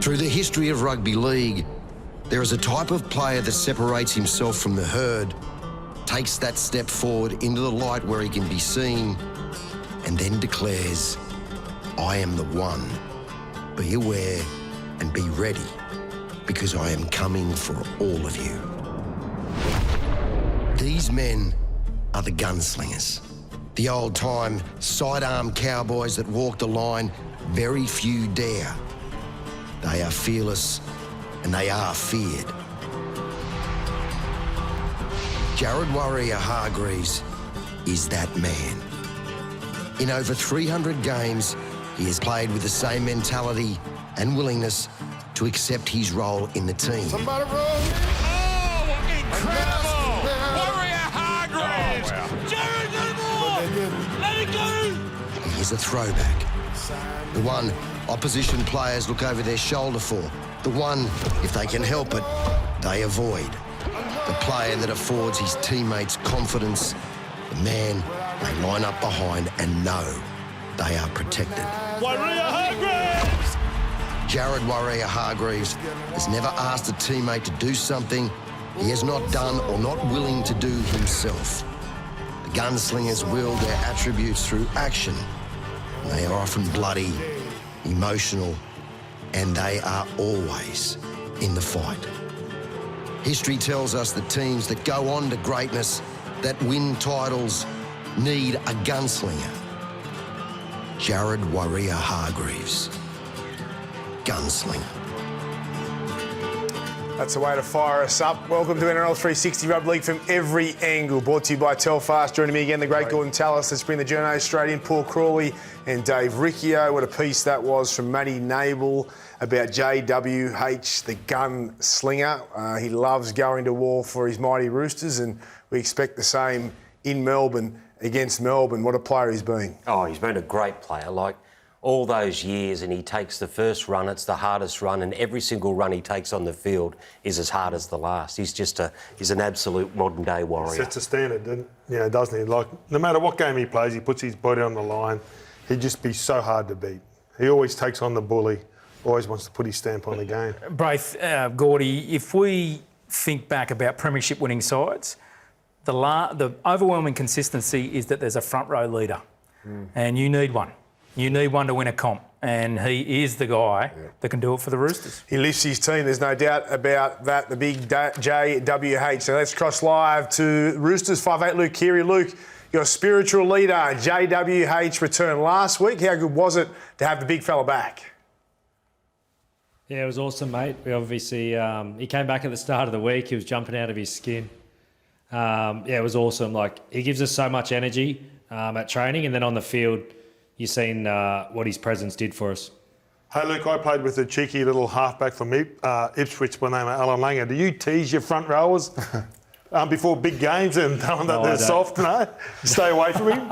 Through the history of rugby league, there is a type of player that separates himself from the herd, takes that step forward into the light where he can be seen, and then declares, "I am the one. Be aware and be ready, because I am coming for all of you." These men are the gunslingers, the old-time sidearm cowboys that walk the line very few dare. They are fearless and they are feared. Jared Waerea-Hargreaves is that man. In over 300 games, he has played with the same mentality and willingness to accept his role in the team. Somebody roll. Oh, incredible! Waerea-Hargreaves! Jared, no more! Let it go! He is a throwback. The one opposition players look over their shoulder for. The one, if they can help it, they avoid. The player that affords his teammates confidence. The man they line up behind and know they are protected. Waerea-Hargreaves! Jared Waerea-Hargreaves has never asked a teammate to do something he has not done or not willing to do himself. The gunslingers wield their attributes through action. They are often bloody, emotional, and they are always in the fight. History tells us that teams that go on to greatness, that win titles, need a gunslinger. Jared Waerea-Hargreaves, gunslinger. That's the way to fire us up. Welcome to NRL 360 Rugby League from every angle. Brought to you by Telfast. Joining me again, the great Gordon Tallis. Let's bring the journos straight in. Paul Crawley and Dave Riccio. What a piece that was from Matty Nable about JWH, the gunslinger. He loves going to war for his mighty Roosters, and we expect the same in Melbourne against Melbourne. What a player he's been. Oh, he's been a great player. Like, all those years, and he takes the first run, it's the hardest run, and every single run he takes on the field is as hard as the last. He's an absolute modern-day warrior. Sets a standard, doesn't he? Like, no matter what game he plays, he puts his body on the line. He'd just be so hard to beat. He always takes on the bully, always wants to put his stamp on the game. Braith, Gordy, if we think back about premiership-winning sides, the overwhelming consistency is that there's a front-row leader, and you need one. You need one to win a comp, and he is the guy that can do it for the Roosters. He lifts his team, there's no doubt about that, the big JWH. So let's cross live to Roosters 5'8", Luke Keary. Luke, your spiritual leader, JWH, returned last week. How good was it to have the big fella back? Yeah, it was awesome, mate. We obviously, he came back at the start of the week. He was jumping out of his skin. It was awesome. Like, he gives us so much energy at training, and then on the field, you've seen what his presence did for us. Hey, Luke, I played with a cheeky little halfback from Ipswich by the name of Alan Langer. Do you tease your front rowers before big games and tell them that they're soft? No? Stay away from him?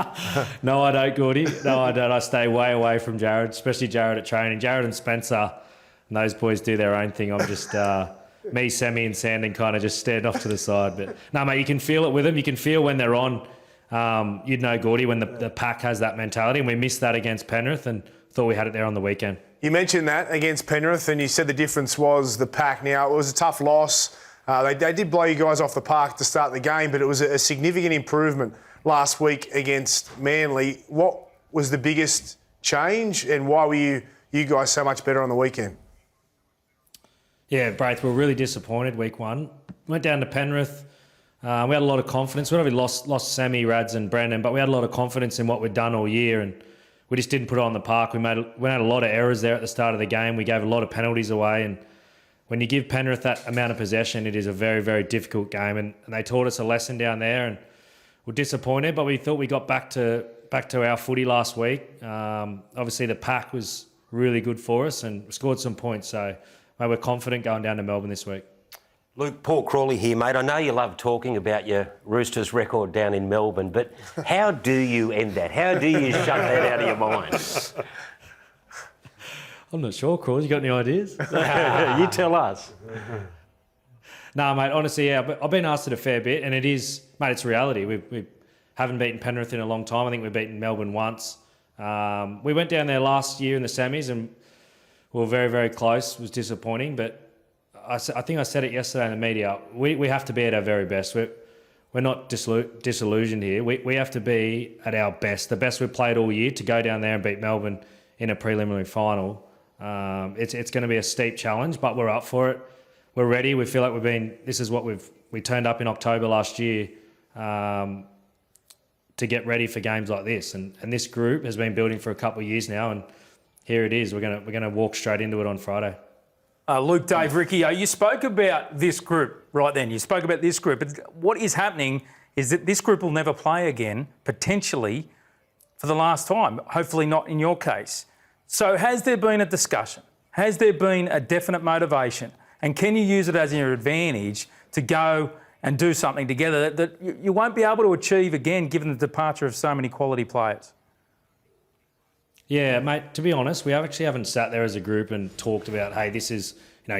No, I don't, Gordy. No, I don't. I stay way away from Jared, especially Jared at training. Jared and Spencer, and those boys do their own thing. I'm just me, Sammy and Sandon kind of just stared off to the side. But no, mate, you can feel it with them. You can feel when they're on. You'd know, Gordy, when the pack has that mentality, and we missed that against Penrith and thought we had it there on the weekend. You mentioned that against Penrith, and you said the difference was the pack. Now, it was a tough loss. They did blow you guys off the park to start the game, but it was a significant improvement last week against Manly. What was the biggest change, and why were you guys so much better on the weekend? Yeah, Braith, we were really disappointed week one. Went down to Penrith. We had a lot of confidence. We obviously lost Sammy, Rads and Brandon, but we had a lot of confidence in what we'd done all year, and we just didn't put it on the park. We had a lot of errors there at the start of the game. We gave a lot of penalties away, and when you give Penrith that amount of possession, it is a very, very difficult game, and they taught us a lesson down there, and we're disappointed, but we thought we got back to our footy last week. Obviously, the pack was really good for us and scored some points, so mate, we're confident going down to Melbourne this week. Luke, Paul Crawley here, mate. I know you love talking about your Roosters record down in Melbourne, but how do you end that? How do you shut that out of your mind? I'm not sure, Crawley. You got any ideas? You tell us. No, mate, honestly, yeah, but I've been asked it a fair bit, and it is, mate, it's reality. We haven't beaten Penrith in a long time. I think we've beaten Melbourne once. We went down there last year in the semis, and we were very, very close. It was disappointing, but I think I said it yesterday in the media. We have to be at our very best. We're not disillusioned here. We have to be at our best, the best we've played all year, to go down there and beat Melbourne in a preliminary final. It's going to be a steep challenge, but we're up for it. We're ready. We feel like this is what we turned up in October last year to get ready for games like this. And this group has been building for a couple of years now, and here it is. We're gonna walk straight into it on Friday. Luke, Dave, Ricky, you spoke about this group right then. You spoke about this group. But what is happening is that this group will never play again, potentially, for the last time. Hopefully not in your case. So has there been a discussion? Has there been a definite motivation? And can you use it as your advantage to go and do something together that you won't be able to achieve again, given the departure of so many quality players? Yeah, mate, to be honest, we actually haven't sat there as a group and talked about, hey, this is,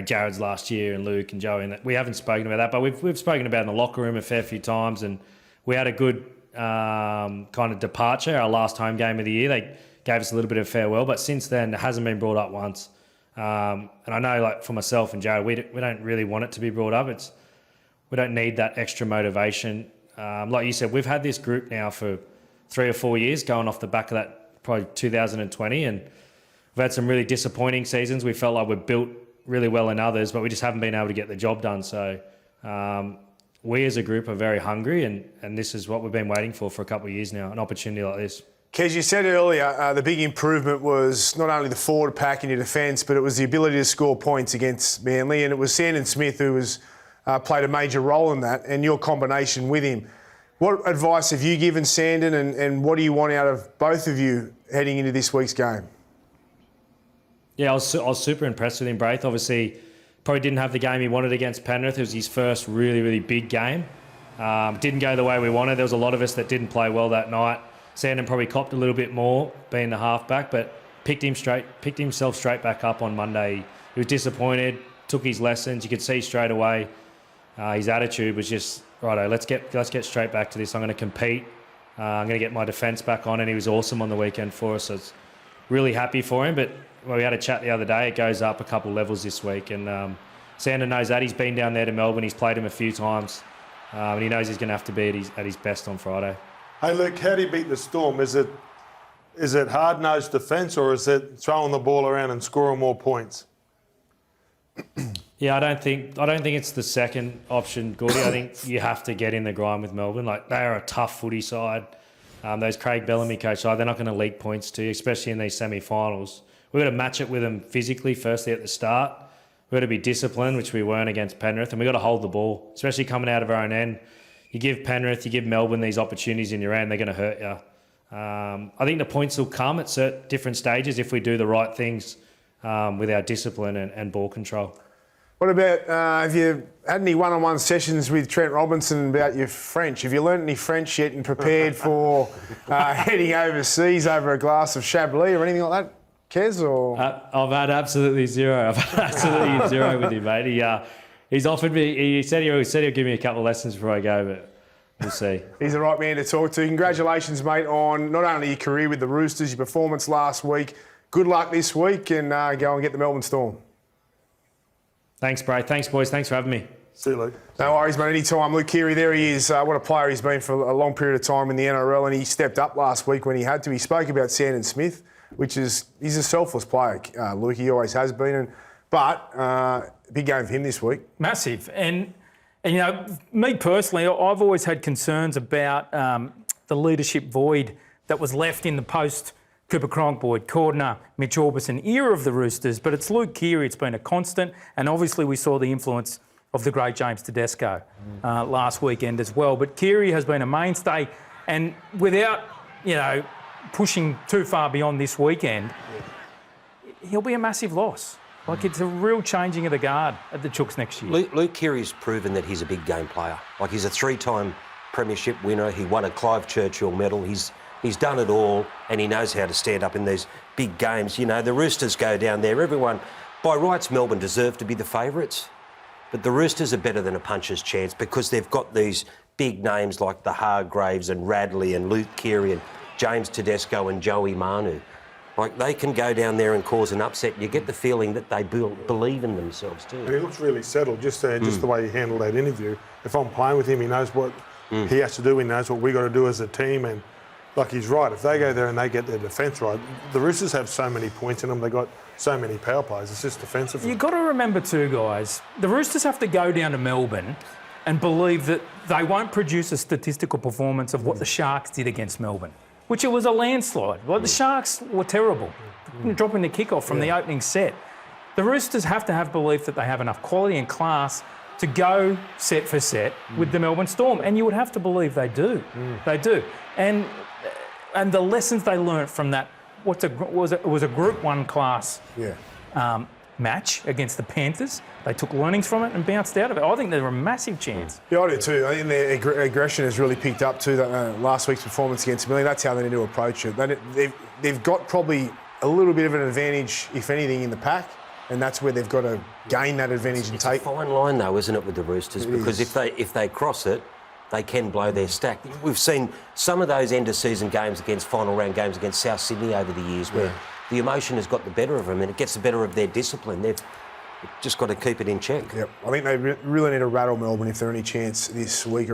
Jared's last year and Luke and Joey, and that. We haven't spoken about that, but we've spoken about it in the locker room a fair few times, and we had a good kind of departure, our last home game of the year. They gave us a little bit of farewell, but since then, it hasn't been brought up once. And I know, like, for myself and Jared, we don't really want it to be brought up. We don't need that extra motivation. Like you said, we've had this group now for 3 or 4 years, going off the back of that, probably 2020, and we've had some really disappointing seasons. We felt like we're built really well in others, but we just haven't been able to get the job done. So we as a group are very hungry, and this is what we've been waiting for a couple of years now, an opportunity like this. Kez, you said earlier the big improvement was not only the forward pack in your defence, but it was the ability to score points against Manly, and it was Sandon Smith who was played a major role in that, and your combination with him. What advice have you given Sandon, and what do you want out of both of you heading into this week's game? Yeah, I was super impressed with him, Braith. Obviously, probably didn't have the game he wanted against Penrith. It was his first really, really big game. Didn't go the way we wanted. There was a lot of us that didn't play well that night. Sandon probably copped a little bit more, being the halfback, but picked himself straight back up on Monday. He was disappointed, took his lessons. You could see straight away his attitude was just, righto, let's get straight back to this. I'm going to compete. I'm going to get my defence back on, and he was awesome on the weekend for us. So it's really happy for him. But we had a chat the other day. It goes up a couple levels this week, and Sandon knows that. He's been down there to Melbourne. He's played him a few times, and he knows he's going to have to be at his best on Friday. Hey, Luke, how do you beat the Storm? Is it hard-nosed defence, or is it throwing the ball around and scoring more points? Yeah, I don't think it's the second option, Gordy. I think you have to get in the grind with Melbourne. Like, they are a tough footy side. Those Craig Bellamy coach side, they're not going to leak points to you, especially in these semi-finals. We've got to match it with them physically, firstly at the start. We've got to be disciplined, which we weren't against Penrith, and we've got to hold the ball, especially coming out of our own end. You give Penrith, you give Melbourne these opportunities in your end, they're going to hurt you. I think the points will come at certain different stages if we do the right things with our discipline and ball control. What about, have you had any one-on-one sessions with Trent Robinson about your French? Have you learnt any French yet and prepared for heading overseas over a glass of Chablis or anything like that, Kez? Or? I've had absolutely zero. I've had absolutely zero with him, mate. He's offered me, he said he'll give me a couple of lessons before I go, but we'll see. He's the right man to talk to. Congratulations, mate, on not only your career with the Roosters, your performance last week. Good luck this week, and go and get the Melbourne Storm. Thanks, Bray. Thanks, boys. Thanks for having me. See you, Luke. No worries, mate. Anytime. Luke Keary, there he is. What a player he's been for a long period of time in the NRL, and he stepped up last week when he had to. He spoke about Sandon Smith, which is, he's a selfless player, Luke. He always has been. But big game for him this week. Massive. And me personally, I've always had concerns about the leadership void that was left in the post-Cooper Cronk, Boyd Cordner, Mitch Orbison era of the Roosters, but it's Luke Keary. It's been a constant, and obviously we saw the influence of the great James Tedesco last weekend as well. But Keary has been a mainstay, and without, pushing too far beyond this weekend, he'll be a massive loss. Like, it's a real changing of the guard at the Chooks next year. Luke Keary's proven that he's a big game player. Like, he's a 3-time premiership winner. He won a Clive Churchill medal. He's done it all, and he knows how to stand up in these big games. The Roosters go down there. Everyone, by rights, Melbourne deserve to be the favourites. But the Roosters are better than a puncher's chance because they've got these big names like the Hargreaves and Radley and Luke Keary and James Tedesco and Joey Manu. Like, they can go down there and cause an upset. You get the feeling that they believe in themselves too. And he looks really settled, just the way he handled that interview. If I'm playing with him, he knows what he has to do. He knows what we got to do as a team. And like, he's right. If they go there and they get their defence right, the Roosters have so many points in them. They got so many power plays. It's just defensive. You've got to remember too, guys, the Roosters have to go down to Melbourne and believe that they won't produce a statistical performance of what the Sharks did against Melbourne, which it was a landslide. Like, the Sharks were terrible, dropping the kickoff from the opening set. The Roosters have to have belief that they have enough quality and class to go set for set with the Melbourne Storm, and you would have to believe they do. They do. And the lessons they learnt from that, it was a Group 1 class match against the Panthers. They took learnings from it and bounced out of it. I think they're a massive chance. Yeah, I do too. I think their aggression has really picked up too. That last week's performance against Millie. That's how they need to approach it. They've got probably a little bit of an advantage, if anything, in the pack, and that's where they've got to gain that advantage and take. It's a fine line, though, isn't it, with the Roosters? Because if they cross it, they can blow their stack. We've seen some of those end-of-season games final round games against South Sydney over the years where the emotion has got the better of them and it gets the better of their discipline. They've just got to keep it in check. Yep. I think they really need to rattle Melbourne if they're any chance this week.